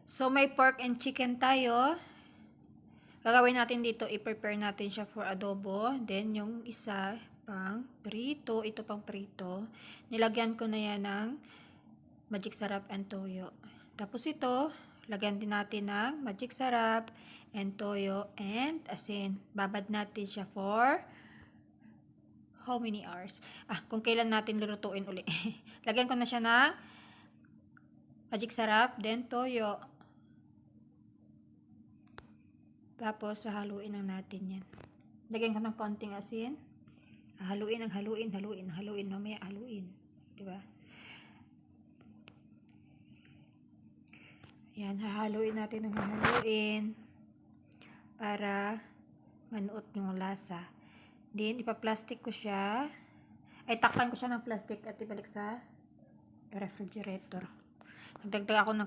So, may pork and chicken tayo. Gagawin natin dito, i-prepare natin siya for adobo. Then, yung isa pang prito. Ito pang prito. Nilagyan ko na yan ng magic sarap and toyo. Tapos ito, lagyan din natin ng magic sarap and toyo and asin. Babad natin siya for how many hours? Kung kailan natin lulutuin uli. Lagyan ko na siya ng magic sarap, then toyo. Tapos, haluin lang natin yan. Lagyan ko ng konting asin. Haluin. Mamaya haluin. Diba? Yan, hahaluin natin ng hahaluin para manuot yung lasa. Then, ipaplastic ko siya. Takpan ko siya ng plastic at ibalik sa refrigerator. Nagdagdag ako ng